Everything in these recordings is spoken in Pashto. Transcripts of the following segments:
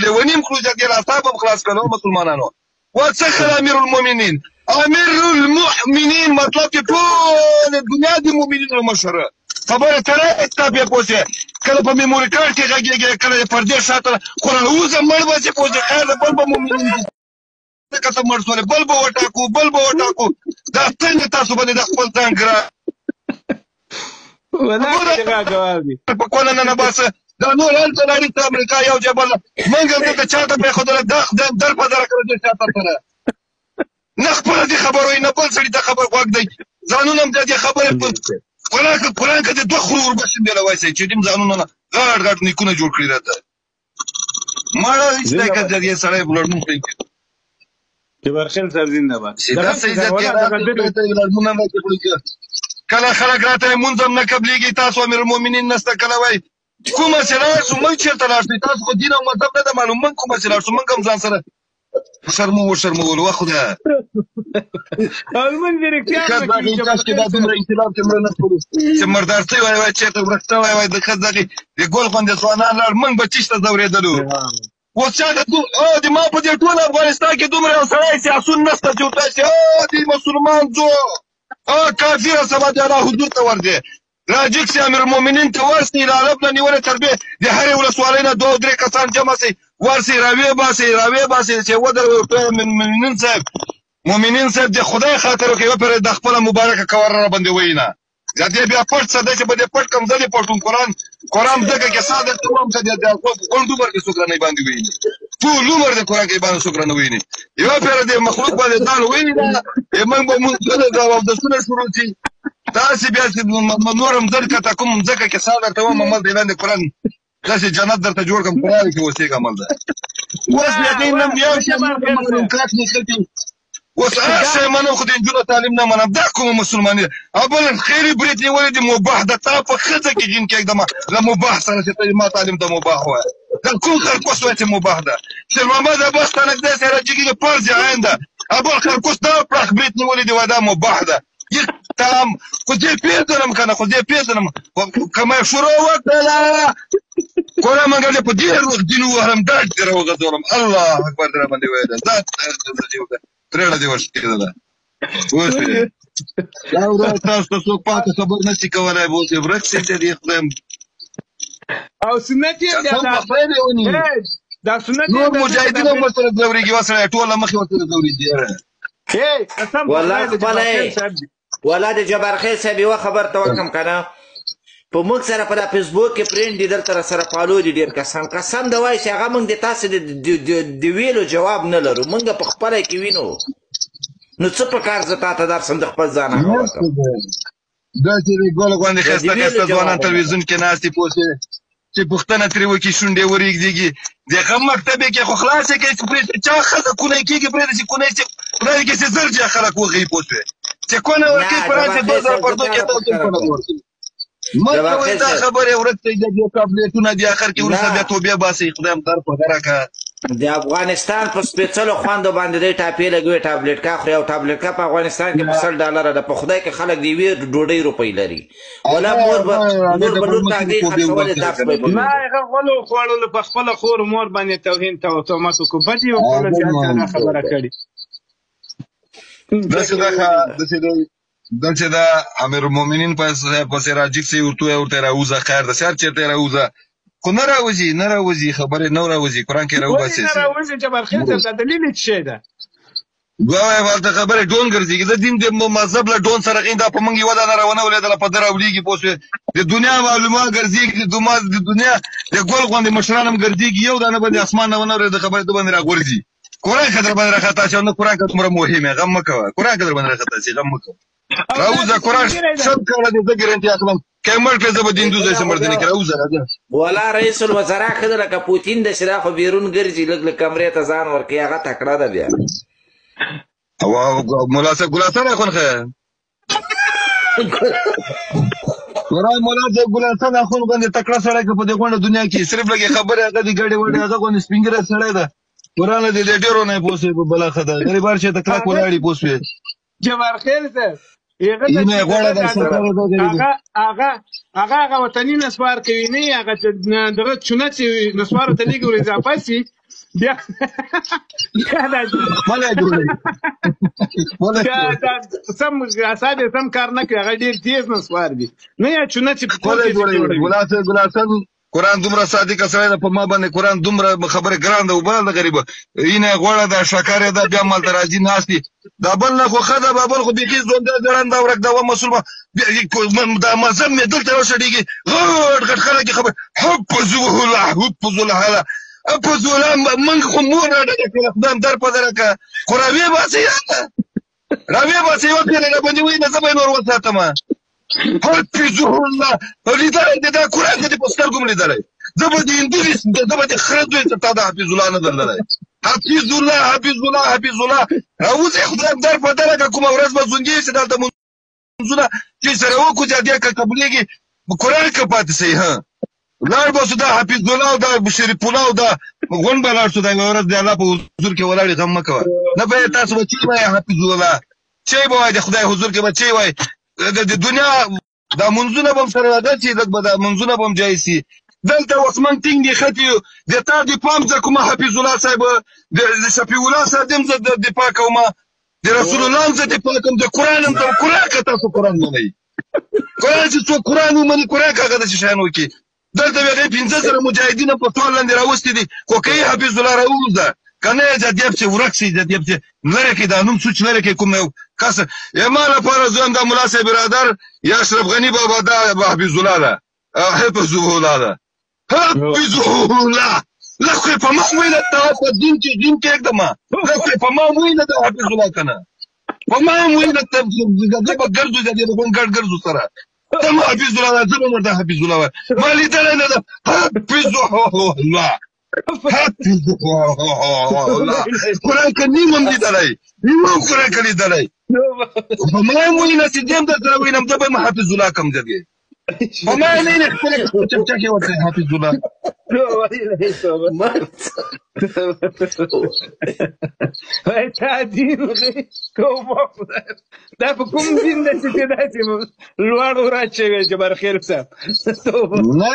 لیونیم کړو جګړې اعصاب هم خلاص کړو مسلمانانو. وڅخه امیر المؤمنین مطلب چې ټول دنیا د مؤمنینو مشره خبره ترې ستا بیا پوسې کله په میموري کارت کې غږېږي کله پردې شاته قرآن اوس مړ به چې پوسې خیر ده بل به مؤمنین کته مړ سولې بل به وټاکو دا څنګه تاسو باندې د خپل ځان ګران په کونه نه باسه دا نور هلته لري ته امریکا یو جبل موږ دلته چاته پرېښودله در په دره کړه دې چاته سره نه خپله دې خبر وایي نه بل سړي ته خبر غوږ دی ځانونه هم د دې خبرې قرآن کې د دوه خولو وربشې بېله وایسئ چې دې ځانونه نه غټ نیکونه جوړ کړي راته ماړه هېڅ دی که د دې سړی په لړمون کوي جبارخیل صاحب زنده باد داسې عزت کې کله خلک راته لمونځ هم نه قبلېږي تاسو امیر المؤمنین نسته کله وایي کومه چې لاړ شو موږ چېرته لاړ شو تاسو خو دین او مذهب نه ده معلوم موږ کومه چې لاړ شو موږ هم ځان سره شرمولو خدایه کاشکې دا دومره انقلاب چې مړه نه کړو چې مردارسۍ وای چېرته ورک شوی وای د ښځ دغې د ګل خوندې ځوانان لاړ موږ به چشته ځورېدلو اوس چا د ما په دې ټول افغانستان کې دومره یو سړی سیاسون نشته چې ورته شي دې مسلمان ځو کافره سبا د الله حضور ته ورځې راجګ سي امیر المؤمنین ته ورسي عرب نه نیولې تر دې د هرې ولسوالۍ نه دوه درې کسان جمع سي ورسي راویې باسي چې ودرې مؤمنین صاحب د خدای خاطر وکړي وپېرې د خپله مبارکه کوره را باندې وایي نه دې بیا پټ څه دی چې به دې پټ کم زه دې پټوم قرآن ځکه کې ساده ته وایم چې غونډ عمر کې څوک رانه باندې ویني ټول عمر د قرآن کې باندې څوک رانه ویني یوه پېره د مخلوق باندې ځان ویني نه موږ به مونځ اودسونه شروع شي تاسې بیا چې نور هم زر کته کوم ځکه کې سا درته وایم هملته یې لاندې قرآن داسې جنت درته جوړ کړم قرآن کې اوسېږه هملته اوس یقینا یو شی مخلوقات نښتي اوس هر شی منم خو د نجونو تعلیم نه منم دا کومه مسلماني او بل خیري برید نیولې دي مباح ده تا په ښځه کې جین کېږدمه له مباح سره چې ته ما تعلیم ته مباح وایه دا کوم خرکوس وایي چې مباح ده شېرمحمد عباس ته نږدې سره جګېږي فرض عین ده ابل خرکوس دا پراخ برید نیولې دي وایي دا مباح ده تام خو دې پېژنم که نه خو دې پېژنم که مې شروع وکړله قرآن مګر دې په ډېر وخت دین ووهلم ډاډ دې راوغځولم الله اکبر دې راباندې ویله ذات پرېړه دې ورشکېدله اوس دا ورځ تاسو ته څوک پاته خبر نه شي کولی اوس یې ورک شي چې دې خدایم او سنت یې دا سنت نور مجاهدین هم ورسره ځورېږي یوه سړی ټوله مخې ورسره ځورېږي والله د جبارخیل صاحب یوه خبر ته وکړم که نه په موږ سره په دا فیسبوک کې پرینټ دي دلته راسره فالو دي ډېر کسان قسم د وایي چې هغه موږ د تاسې د ویلو جواب نه لرو موږ په خپله کې وینو نو څه په کار زه تا ته درسم د خپل ځان هغه وکړم داسې د ګل غوندې ښایسته ځوانان تلویزیون کې ناستې پوسې چې پوښتنه ترې وکړي شونډې ورېږدېږي د هغه مکتبې کې خو خلاصې کوي چې پرېږدي چا ښځه کونی کېږي پرېږده چې کونی چې خدای کې چې زر چې خلک وغوي پوه شوې چې کونه ورکوي په راځي 2002 کې تاسو کونه ورکوي مه کوئ دا خبرې ورک کړئ د دې ټابلیټونه دي اخر کې وروسته بیا توبې باسئ خدای هم در په غره که د افغانستان په سپېڅلو خوندو باندې دی ټاپې لګوي ټابلیټ کا خوري او ټابلیټ کا په افغانستان کې په $100 ده په خدای کې خلک د یوې ډوډۍ روپۍ لري ولا مور به لور ته هګۍ خرڅولې درس به یې نه هغه غلو خوړلو په خپله خور مور باندې توهین تهمت وکړو بد یې وکړله چې خبره کړې دلته دا امیر المؤمنین پسې راجګ سي ورته راوځه خیر ده سهار چېرته یې راوځه خو نه راوځي خبرې نه راوځي قرآن کې راوباسي نه راوځي جبارخیل صاحب دلیل یې څه شی ده ګواه هلته خبرې ډون ګرځېږي د دین د مذهب له ډون سره غین دا په موږ یوه دانه راونه ولېدله په ده راولېږي پوه شوې د دنیا معلومات ګرځېږي د دنیا د ګل غوندې مشران هم ګرځېږي یو دانه باندې اسمان نه ونه اورېده خبرې ده باندې راغورځي قرآن که در باندې راخطا شي او نه قرآن که دومره مهم غم مه کوه قرآن که در باندې راخطا شي غم مه کوه راوځه قرآن شل کاله دې زه ګرنټي اخلم که یې مړ کړې زه به دین دوزی شم مردنې کې راوځه راځه والا رئیس الوزرا ښه ده لکه پوتین د شي دا خو بیرون ګرځي لږ لږ کمرې ته ځان ورکوي هغه تکړه ده بیا ملا صاحب ګل حسن اخوندخه ورای مولا صاحب ګل حسن اخوند باندې تکړه سړی که په دې غونډه دنیا کې صرف لږې خبرې هغه دې ګډې وډې هغه غوندې سپین ږیری سړی ده قرآن دې ډېرو نه پوه شوې په بله ښه ده غریبان چې ته کلک ولاړې پوه شوې جبارخیل صاحب هغه وطني نسوار کوي نه هغه دغه چونه چې نسوارو ته لږ ور اضافه سي بیا دا سم اساد سم کار نه کوي هغه ډیر تیز نسوار دي نه یا چونه چې ګلاسن قرآن دومره صادق سره ده په ما باندې قرآن دومره خبره ګران ده وبال غریبه اینه غوړه ده شکر ده بیا مال درازي ناشتي دا بل نه خو خدا بابل خو بيخي زوند ځړان دا ورک دا مسلمان دا مزم دلته وشډيږي غټ خلک خبر حفظوه الله حفظوه الله حفظوه من خو مور نه خدام در په درکه قراوی باسي راوی باسي یو کله باندې وای نه زما نور وساتم حفظوه الله لیدل دا قرآن دې په سترګو لیدل زبر دي اندلیس زبر خرد ته تا دا حفظ الله نه درلای حفظ الله حفظ الله حفظ الله اوس خدای در په درکه کوم ورځ به زونګي چې دلته منځونه چې سره وکړو چې دې قبليږي قرآن کې پاتې سي ها لار به سودا حفظ الله او دا شریف الله او دا غون بلار سودا ورځ دی الله په حضور کې ولاړ غم مکو نه به تاسو به چې وای حفظ الله چې به د خدای حضور کې به چې وای د دنیا دا منځونه بم سره راځي چې د منځونه بم جایسي دلته وسمن ټینګ دی خطي د تا دی پام ځکه کوم حفظ الله صاحب د شفیع الله صاحب د دفاع کومه د رسول الله صاحب دفاع کوم د قران هم قران که تاسو قران منئ قران چې څو قران منئ قران کاغه د شانو کې دلته به 15 سره مجاهدین په ټول لاندې راوستي دي کو کوي حفظ الله راوځه کنه جديب چې ورکسي جديب چې لره کې د انوم سوچ لره کې کوم یو کس یماله فرزوند د مولا صاحب برادر یا اشرف غنی بابا دا حفظ الله ده حفظ الله ده حفظه الله لکه په ما وینه ته په دین کې एकदम لکه په ما وینه ته حفظ الله کنه په ما وینه ته د ګرځو د کوم ګرځو سره ته حفظ الله زما مرده حفظ الله مالي دل نه حفظه الله قرآن کې نیمم دي دلای نیمم قرآن کې دي دلای په ما وینه چې دیم د سره وینم ته به حفظ الله کم دی په ما نه خپل چمچا کې ورته حفظ الله وای تا دین کوم دا په کوم دین د چې داسې لوړ ورچې جبر خیر صاحب نه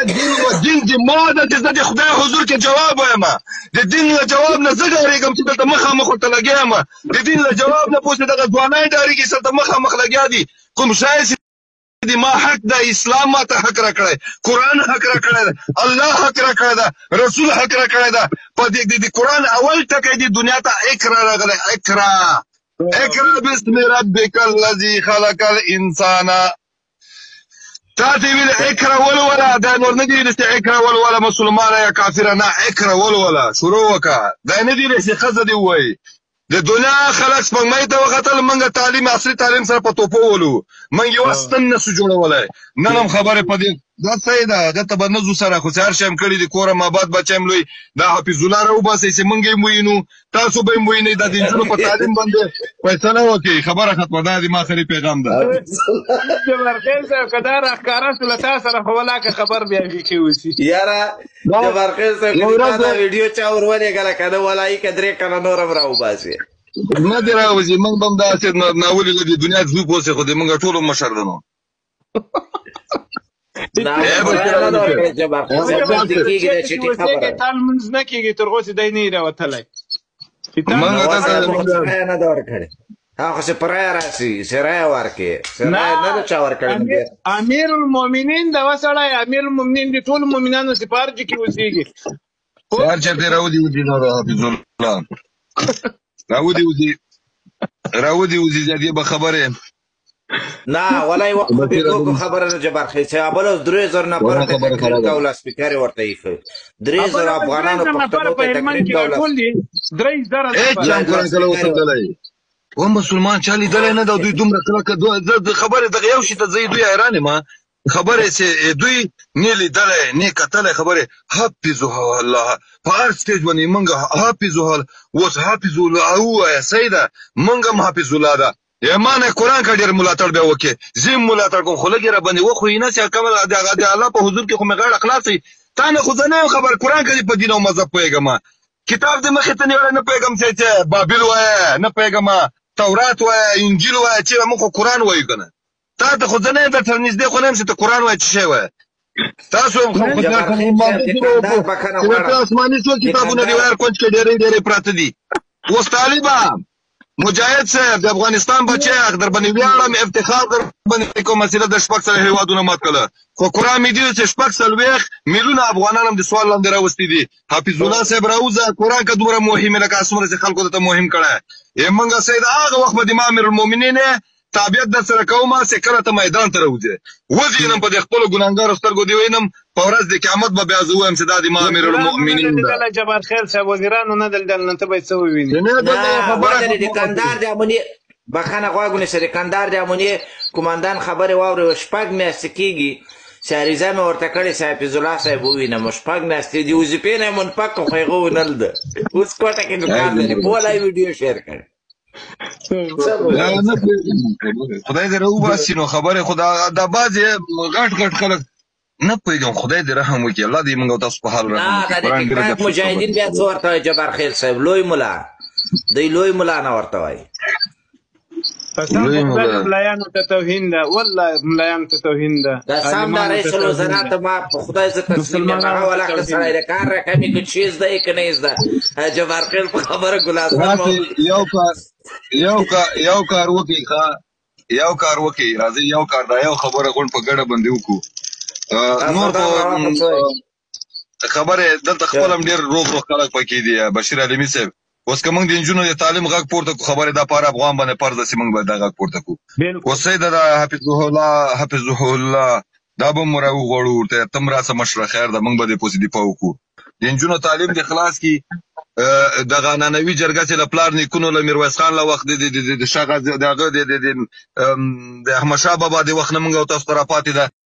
دین دې ما د خدای حضور کې جواب وایم د دین له جواب نه زه ډارېږم چې دلته مخامخ ورته لګیام د دین له جواب نه پوښتنه دغه ځوانای ډارېږي چې دلته مخامخ لګیا دي کوم شای دي ما حق د اسلام ما ته حق را کړی قرآن حق را کړی الله حق را کړی دا رسول حق را کړی دا په دې قرآن اول ټکی دی دنیا ته اقرا راغلی اقرا بسم ربک الذی خلق الانسان تاتي ویل اقرا ولولا دا نور نه دی چې اقرا ولولا مسلمان یا کافر نه اقرا ولولا شروع وکا دا نه دی چې خزه دی وای د دنیا خلک سپمای ته وختل منګه تعلیم عصري تعلیم سره په توپو ولو من یو ستن نسو جوړولای نن خبره پدې دا صحیح ده د تبنزو سره خو هر شیم کړی د کورم آباد بچم لوی دا حفظ الله راو باسي چې منګه موینو تاسو به موینې د دینونو په تعلیم باندې فیصله وکي خبره ختمه ده د ماخري پیغام ده جبرخیل صاحب کدار اخکارا سره تاسو سره ولاکه خبر بیا کی وسی یاره جبرخیل صاحب دا ویډیو چا ورولې غلا کده ولای کدرې کنه نورم راو باسي نه دی راوځي موږ هم دا چې ناولې د دنیا ځو پوسه خو دې موږ ټول مشر دنو تال منځ نه کېږي تر اوسه دی نه راوتلی نه دا ورکړي هغه څه پرای راسي سره ورکي سره نه چا ورکړي امیر المؤمنین دا وسړی امیر المؤمنین دي ټول مؤمنانو سپارج کې اوسېږي هر چا دې راودي ودی نو حفظ الله راودي دې به خبره نه ولای وخت به خبره جبرخیل صاحب بل 3000 نفر ته تقریر کوله سپیکر ورته یې 3000 افغانانو پښتنو ته تقریر کوله 3000 و مسلمان چالي دلای نه دوی دومره کله خبره دغه یو شي ته زید دوی حیران ما خبره چې دوی نه لیدلای نه کتل خبره حفظه الله په هر سټیج باندې منګه حفظه وس حفظ الله او یا سیدا منګه حفظ الله دا یمانه قرآن کا ډیر ملاتړ به وکي زم ملاتړ کوم خلګ را باندې وخو نه چې کمل د الله په حضور کې خو مغړ اخلاصي تا نه خو نه خبر قرآن کې په دین او مذهب پیغام کتاب دې مخه ته نه پیغام چې بابل وای نه پیغام تورات وای انجیل وای چې موږ قرآن وای کنه تا ته خو نه د تر نږدې خو نه چې ته قرآن وای چې شی وای تاسو آسماني څو کتابونه دی وایي کوم چې ډېرې پراته دي. اوس طالبه مجاهد صاحب د افغانستان بچی در باندې ویاړم افتخار در باندې کوم مسله د شپږ سره هیوادونه مات کړه خو قرآن مې دی چې شپږ څلوېښت میلیونه افغانان هم د سوال لاندې راوستي دي. حفیظ الله صاحب راوځه قرآن که دومره مهم لکه څومره چې خلکو ته مهم کړی موږ سید هغه وخت به د امام المؤمنین تابعیت در سره کومه چې کله ته میدان ته راوځې وځینم په د خپلو ګناهګارو سترګو دې وینم په ورځ د قیامت به بیا زه ووایم چې دا د امام المؤمنین ده. جبار خیل صاحب وزیرانو نه دلدل نو ته به څه ووینې د کندهار د امنیې بخښنه غواړم چې د کندهار د امنیې قومندان خبرې واورې شپږ میاشتې کېږي چې عریضه مې ورته کړې چې حفیظ الله صاحب ووینم شپږ میاشتې د وظیفې نه یې منفک کړ خو هغه ونه ده اوس کوټه کې دوکان لري بولی ویډیو شیر کړ. خدای دې راوباسي نو خبرې خو دا بعضې غټ خلک نه پوهېږم خدای دې رحم وکړي الله دې موږ او تاسو په حال رحم وکړي. د ټیکټاک مجاهدین بیا څه ورته وایي جبار خیل صاحب لوی ملا دوی لوی ملا نه ورته وایي ملایانو ته توهین ده والله ملایانو ته توهین ده. دا سم ده رئیس الوزرا ته ما په خدای زه تسلیم یم هغه ولاکه سړی د کار رقمې که چې زده یې که نه یې زده جبار خیل په خبره ګلاسن یو کار وکړي یو کار وکړي راځئ یو کار دا یو خبره غونډ په ګډه باندې وکړو نور خبرې دلته خپل هم ډېر روغ خلک پکې دي بشیر عالمي صاحب اوس که موږ د نجونو د تعلیم غږ پورته کړو خبرې دا په هر افغان باندې فرض ده چې موږ باید دا غږ پورته کړو. اوس سید حفظه الله دا به مو راوغواړو ورته ته هم راسه مشره خیر ده موږ به دې پسې دفاع وکړو. د نجونو تعلیم دې خلاص کړي دغه عنعنوي جرګه چې د پلار نیکونو له میرویس خان له وخت د شغه د هغه د احمدشاه بابا د وخت نه موږ او تاسو ته راپاتې ده